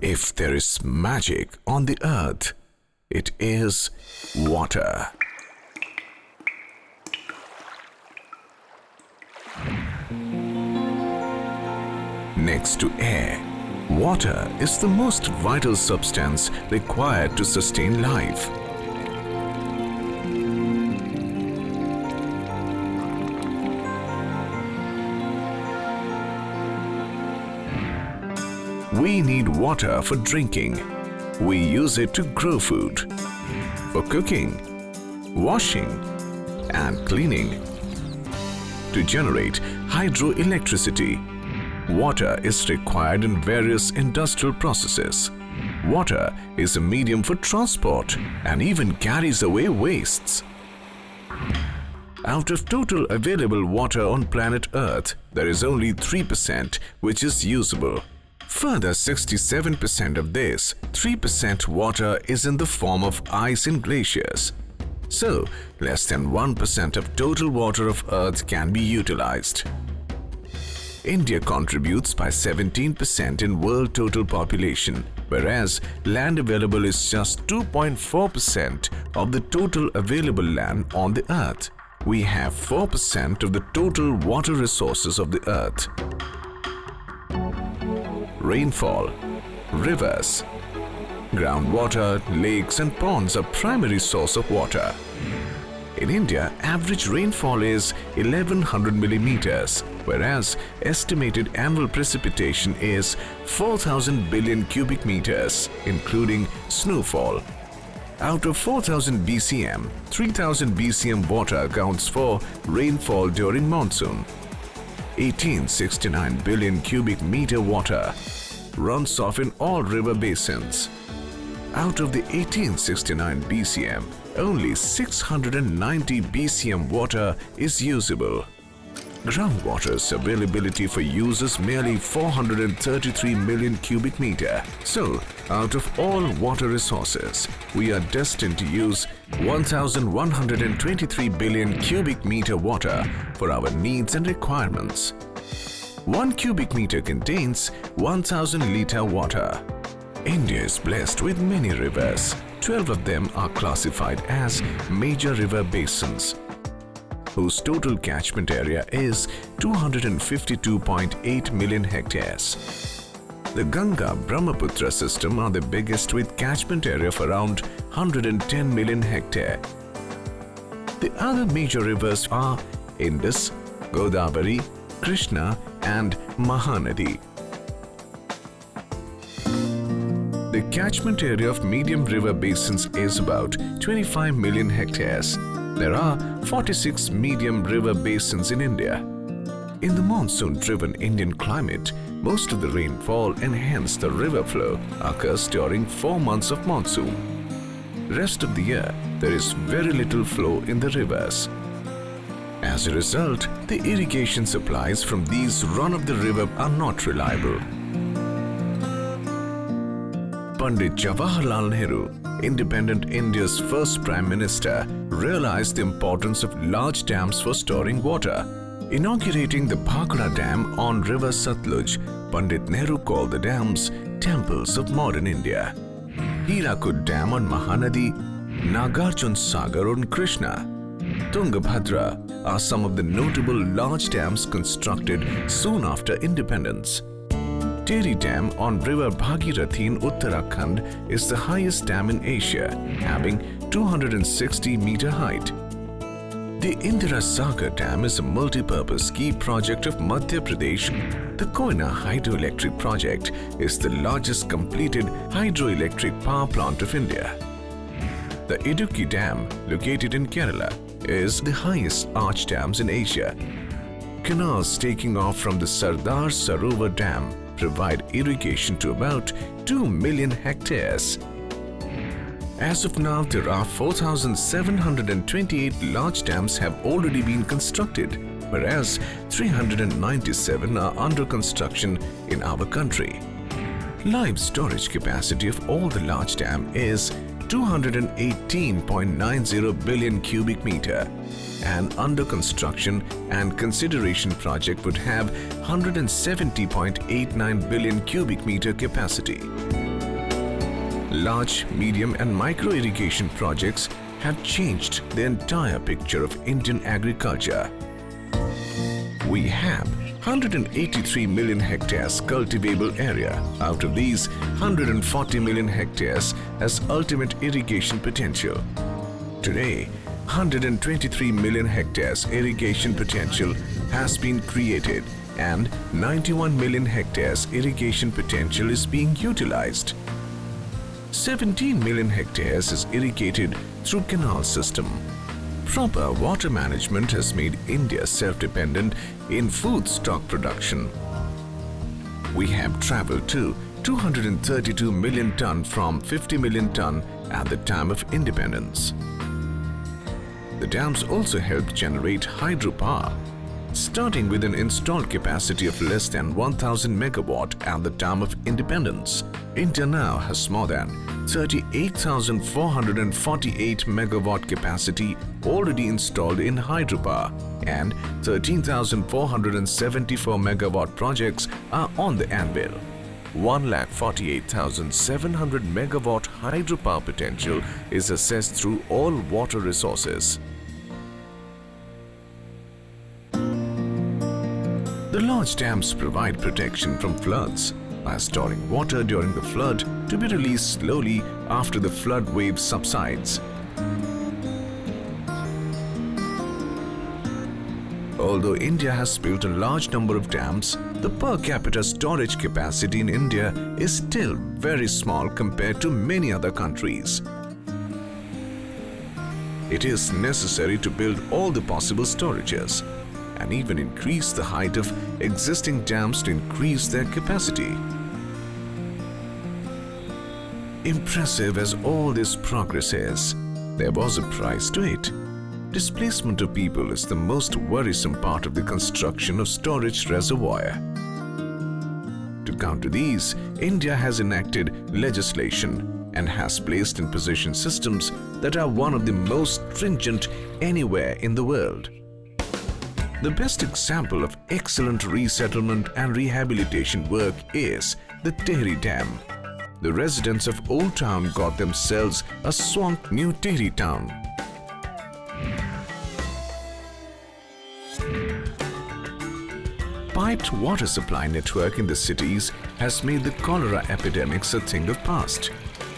If there is magic on the earth, it is water. Next to air, water is the most vital substance required to sustain life. We need water for drinking. We use it to grow food, for cooking, washing, and cleaning. To generate hydroelectricity, water is required in various industrial processes. Water is a medium for transport and even carries away wastes. Out of total available water on planet Earth, there is only 3% which is usable. Further 67% of this 3% water is in the form of ice in glaciers. So, less than 1% of total water of Earth can be utilized. India contributes by 17% in world total population, whereas land available is just 2.4% of the total available land on the Earth. We have 4% of the total water resources of the Earth. Rainfall, rivers, groundwater, lakes and ponds are primary source of water. In India, average rainfall is 1100 millimeters, whereas estimated annual precipitation is 4000 billion cubic meters, including snowfall. Out of 4000 BCM, 3000 BCM water accounts for rainfall during monsoon. 1869 billion cubic meter water runs off in all river basins. Out of the 1869 BCM, only 690 BCM water is usable. Groundwater's availability for use is merely 433 million cubic meter. So, out of all water resources, we are destined to use 1123 billion cubic meter water for our needs and requirements. 1 cubic meter contains 1000 liter water. India is blessed with many rivers. 12 of them are classified as major river basins, whose total catchment area is 252.8 million hectares. The Ganga-Brahmaputra system are the biggest with catchment area of around 110 million hectare. The other major rivers are Indus, Godavari, Krishna and Mahanadi. The catchment area of medium river basins is about 25 million hectares. There are 46 medium river basins in India. In the monsoon-driven Indian climate, most of the rainfall and hence the river flow occurs during 4 months of monsoon. Rest of the year, there is very little flow in the rivers. As a result, the irrigation supplies from these run-of-the-river are not reliable. Pandit Jawaharlal Nehru, independent India's first Prime Minister, realized the importance of large dams for storing water. Inaugurating the Bhakra Dam on river Satluj, Pandit Nehru called the dams temples of modern India. Hirakud Dam on Mahanadi, Nagarjun Sagar on Krishna, Tungabhadra are some of the notable large dams constructed soon after independence. Tehri Dam on river Bhagirathi in Uttarakhand is the highest dam in Asia, having 260-meter height. The Indira Sagar Dam is a multi-purpose key project of Madhya Pradesh. The Koyna Hydroelectric Project is the largest completed hydroelectric power plant of India. The Idukki Dam, located in Kerala, is the highest arch dams in Asia. Canals taking off from the Sardar Sarovar Dam provide irrigation to about 2 million hectares. As of now, there are 4,728 large dams have already been constructed, whereas 397 are under construction in our country. Live storage capacity of all the large dam is 218.90 billion cubic meter. An under construction and consideration project would have 170.89 billion cubic meter capacity. Large, medium and micro irrigation projects have changed the entire picture of Indian agriculture. We have 183 million hectares cultivable area. Out of these, 140 million hectares has ultimate irrigation potential. Today, 123 million hectares irrigation potential has been created and 91 million hectares irrigation potential is being utilized. 17 million hectares is irrigated through canal system. Proper water management has made India self-dependent in food stock production. We have traveled to 232 million ton from 50 million ton at the time of independence. The dams also help generate hydropower. Starting with an installed capacity of less than 1000 megawatt at the time of independence, India now has more than 38,448 megawatt capacity already installed in hydropower and 13,474 megawatt projects are on the anvil. 1,48,700 megawatt hydropower potential is assessed through all water resources. The large dams provide protection from floods by storing water during the flood to be released slowly after the flood wave subsides. Although India has built a large number of dams, the per capita storage capacity in India is still very small compared to many other countries. It is necessary to build all the possible storages and even increase the height of existing dams to increase their capacity. Impressive as all this progress is, there was a price to it. Displacement of people is the most worrisome part of the construction of storage reservoir. To counter these, India has enacted legislation and has placed in position systems that are one of the most stringent anywhere in the world. The best example of excellent resettlement and rehabilitation work is the Tehri Dam. The residents of Old Town got themselves a swamped new Tehri Town. Piped water supply network in the cities has made the cholera epidemics a thing of past.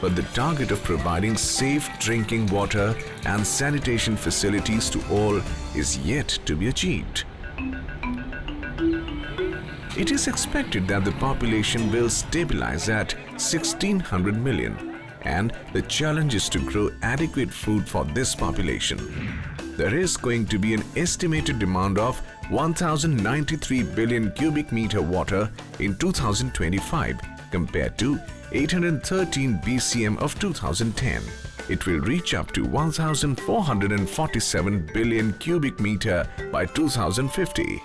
But the target of providing safe drinking water and sanitation facilities to all is yet to be achieved. It is expected that the population will stabilize at 1600 million, and the challenge is to grow adequate food for this population. There is going to be an estimated demand of 1093 billion cubic meter water in 2025 compared to 813 BCM of 2010. It will reach up to 1,447 billion cubic meter by 2050.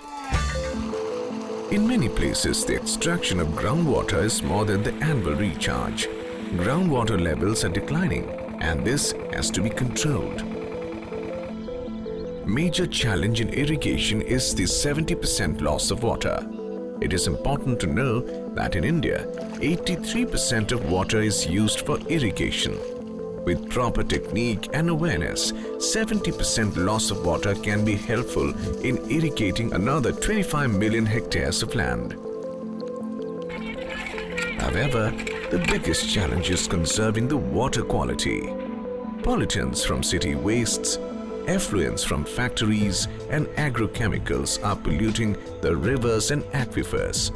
In many places, the extraction of groundwater is more than the annual recharge. Groundwater levels are declining, and this has to be controlled. Major challenge in irrigation is the 70% loss of water. It is important to know that in India, 83% of water is used for irrigation. With proper technique and awareness, 70% loss of water can be helpful in irrigating another 25 million hectares of land. However, the biggest challenge is conserving the water quality. Pollutants from city wastes, effluents from factories and agrochemicals are polluting the rivers and aquifers.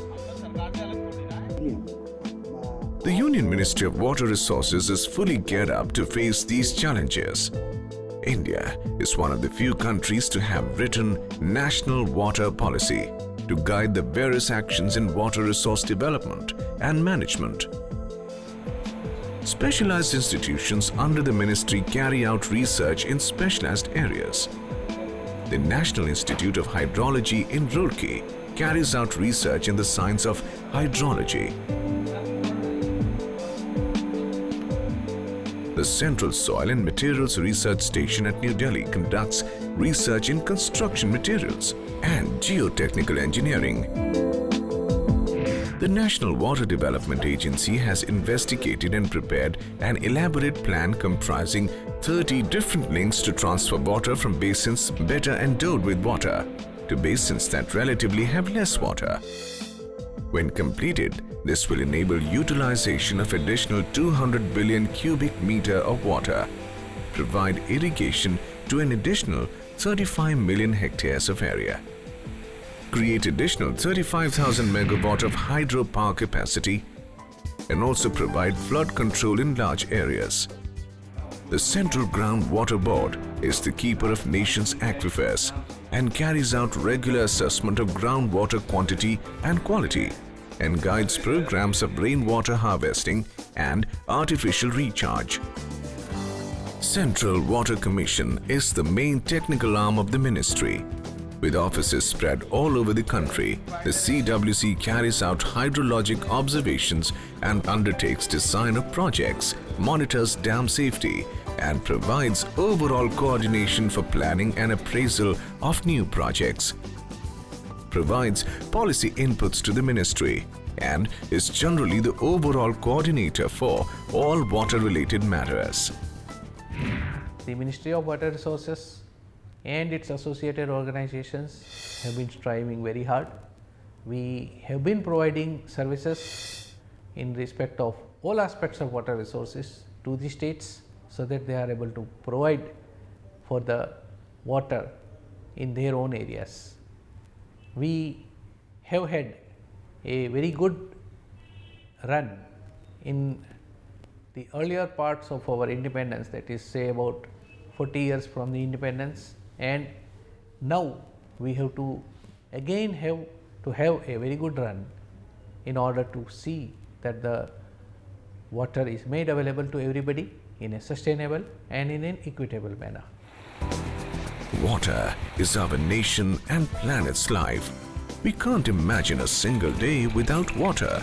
The Union Ministry of Water Resources is fully geared up to face these challenges. India is one of the few countries to have written national water policy to guide the various actions in water resource development and management. Specialized institutions under the ministry carry out research in specialized areas. The National Institute of Hydrology in Roorkee carries out research in the science of hydrology. The Central Soil and Materials Research Station at New Delhi conducts research in construction materials, and geotechnical engineering. The National Water Development Agency has investigated and prepared an elaborate plan comprising 30 different links to transfer water from basins better endowed with water to basins that relatively have less water. When completed, this will enable utilization of additional 200 billion cubic meter of water, provide irrigation to an additional 35 million hectares of area, create additional 35,000 megawatt of hydropower capacity, and also provide flood control in large areas. The Central Groundwater Board is the keeper of nation's aquifers and carries out regular assessment of groundwater quantity and quality and guides programs of rainwater harvesting and artificial recharge. Central Water Commission is the main technical arm of the ministry. With offices spread all over the country, the CWC carries out hydrologic observations and undertakes design of projects, monitors dam safety, and provides overall coordination for planning and appraisal of new projects, provides policy inputs to the ministry, and is generally the overall coordinator for all water-related matters. The Ministry of Water Resources and its associated organizations have been striving very hard. We have been providing services in respect of all aspects of water resources to the states, so that they are able to provide for the water in their own areas. We have had a very good run in the earlier parts of our independence, that is, say about 40 years from the independence, and now we have to again have a very good run in order to see that the water is made available to everybody in a sustainable and in an equitable manner. Water is our nation and planet's life. We can't imagine a single day without water.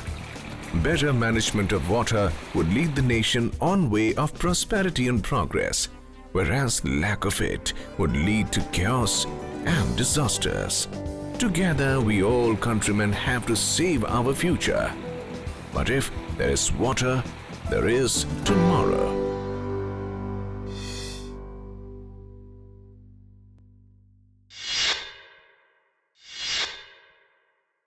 Better management of water would lead the nation on way of prosperity and progress, whereas lack of it would lead to chaos and disasters. Together, we all countrymen have to save our future. But if there is water, there is tomorrow.